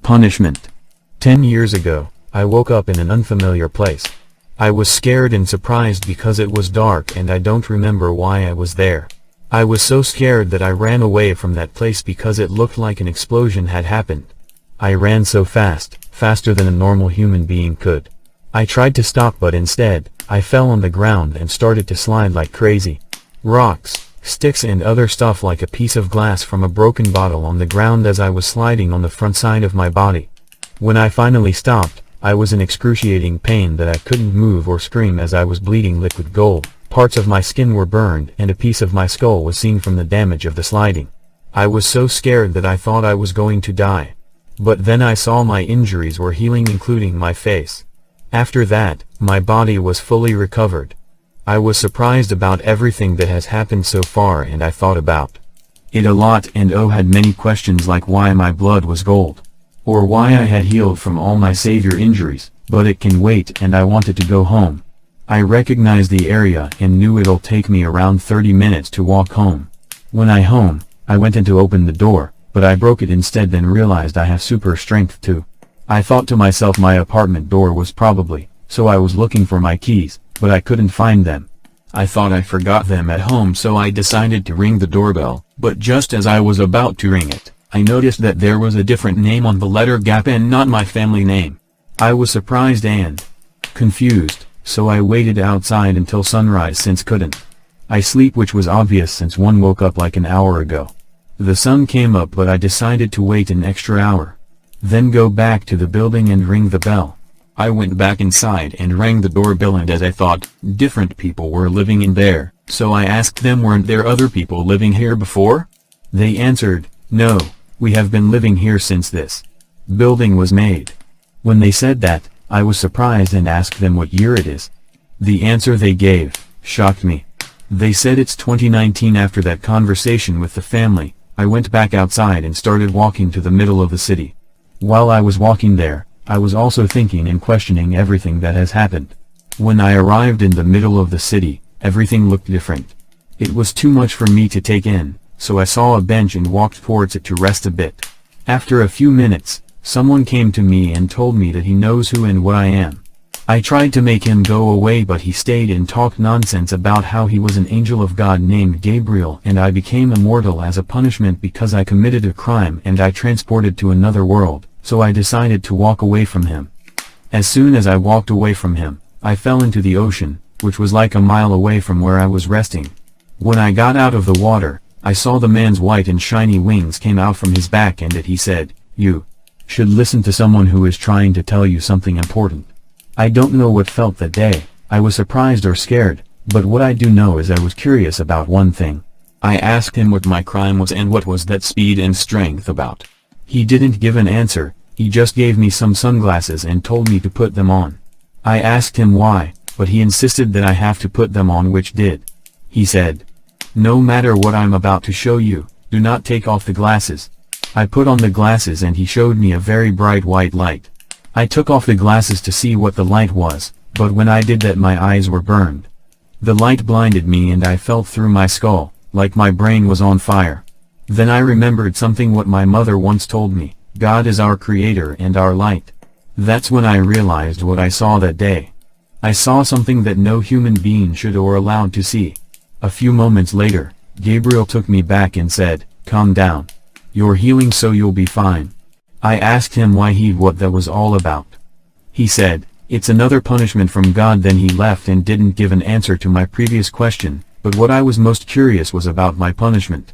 Punishment. 10 years ago, I woke up in an unfamiliar place. I was scared and surprised because it was dark and I don't remember why I was there. I was so scared that I ran away from that place because it looked like an explosion had happened. I ran so fast, faster than a normal human being could. I tried to stop but instead, I fell on the ground and started to slide like crazy. Rocks, sticks and other stuff like a piece of glass from a broken bottle on the ground as I was sliding on the front side of my body. When I finally stopped, I was in excruciating pain that I couldn't move or scream as I was bleeding liquid gold. Parts of my skin were burned and a piece of my skull was seen from the damage of the sliding. I was so scared that I thought I was going to die. But then I saw my injuries were healing, including my face. After that, my body was fully recovered. I was surprised about everything that has happened so far and I thought about it a lot and had many questions like why my blood was gold. Or why I had healed from all my savior injuries, but it can wait and I wanted to go home. I recognized the area and knew it'll take me around 30 minutes to walk home. When I went in to open the door, but I broke it instead, then realized I have super strength too. I thought to myself my apartment door was probably, so I was looking for my keys, but I couldn't find them. I thought I forgot them at home, so I decided to ring the doorbell, but just as I was about to ring it, I noticed that there was a different name on the letter gap and not my family name. I was surprised and confused, so I waited outside until sunrise since couldn't I sleep, which was obvious since one woke up like an hour ago. The sun came up but I decided to wait an extra hour. Then go back to the building and ring the bell. I went back inside and rang the doorbell, and as I thought, different people were living in there, so I asked them, weren't there other people living here before? They answered, no, we have been living here since this building was made. When they said that, I was surprised and asked them what year it is. The answer they gave shocked me. They said it's 2019. After that conversation with the family, I went back outside and started walking to the middle of the city. While I was walking there, I was also thinking and questioning everything that has happened. When I arrived in the middle of the city, everything looked different. It was too much for me to take in, so I saw a bench and walked towards it to rest a bit. After a few minutes, someone came to me and told me that he knows who and what I am. I tried to make him go away, but he stayed and talked nonsense about how he was an angel of God named Gabriel and I became immortal as a punishment because I committed a crime and I transported to another world, so I decided to walk away from him. As soon as I walked away from him, I fell into the ocean, which was like a mile away from where I was resting. When I got out of the water, I saw the man's white and shiny wings came out from his back and he said, "You should listen to someone who is trying to tell you something important." I don't know what felt that day. I was surprised or scared, but what I do know is I was curious about one thing. I asked him what my crime was and what was that speed and strength about. He didn't give an answer, he just gave me some sunglasses and told me to put them on. I asked him why, but he insisted that I have to put them on, which did. He said, "No matter what I'm about to show you, do not take off the glasses." I put on the glasses and he showed me a very bright white light. I took off the glasses to see what the light was, but when I did that my eyes were burned. The light blinded me and I felt through my skull, like my brain was on fire. Then I remembered something what my mother once told me, God is our creator and our light. That's when I realized what I saw that day. I saw something that no human being should or allowed to see. A few moments later, Gabriel took me back and said, "Calm down. You're healing, so you'll be fine." I asked him why what that was all about. He said, "It's another punishment from God." Then he left and didn't give an answer to my previous question, but what I was most curious was about my punishment.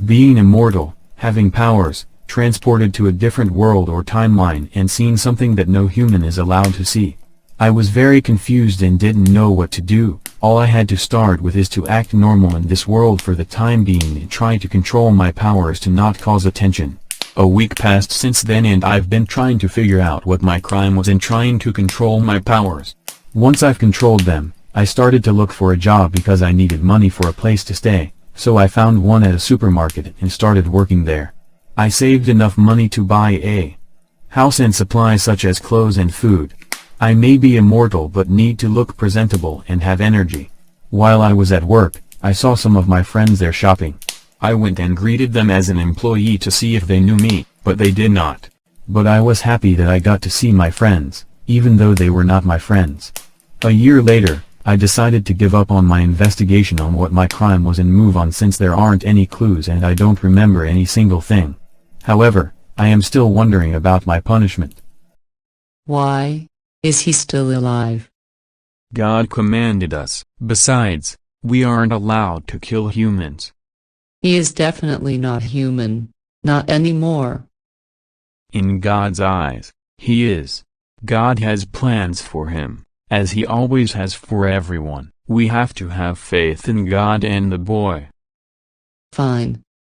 Being immortal, having powers, transported to a different world or timeline and seeing something that no human is allowed to see. I was very confused and didn't know what to do. All I had to start with is to act normal in this world for the time being and try to control my powers to not cause attention. A week passed since then and I've been trying to figure out what my crime was and trying to control my powers. Once I've controlled them, I started to look for a job because I needed money for a place to stay, so I found one at a supermarket and started working there. I saved enough money to buy a house and supplies such as clothes and food. I may be immortal but need to look presentable and have energy. While I was at work, I saw some of my friends there shopping. I went and greeted them as an employee to see if they knew me, but they did not. But I was happy that I got to see my friends, even though they were not my friends. A year later, I decided to give up on my investigation on what my crime was and move on since there aren't any clues and I don't remember any single thing. However, I am still wondering about my punishment. Why? Is he still alive? God commanded us. Besides, we aren't allowed to kill humans. He is definitely not human. Not anymore. In God's eyes, he is. God has plans for him, as he always has for everyone. We have to have faith in God and the boy. Fine.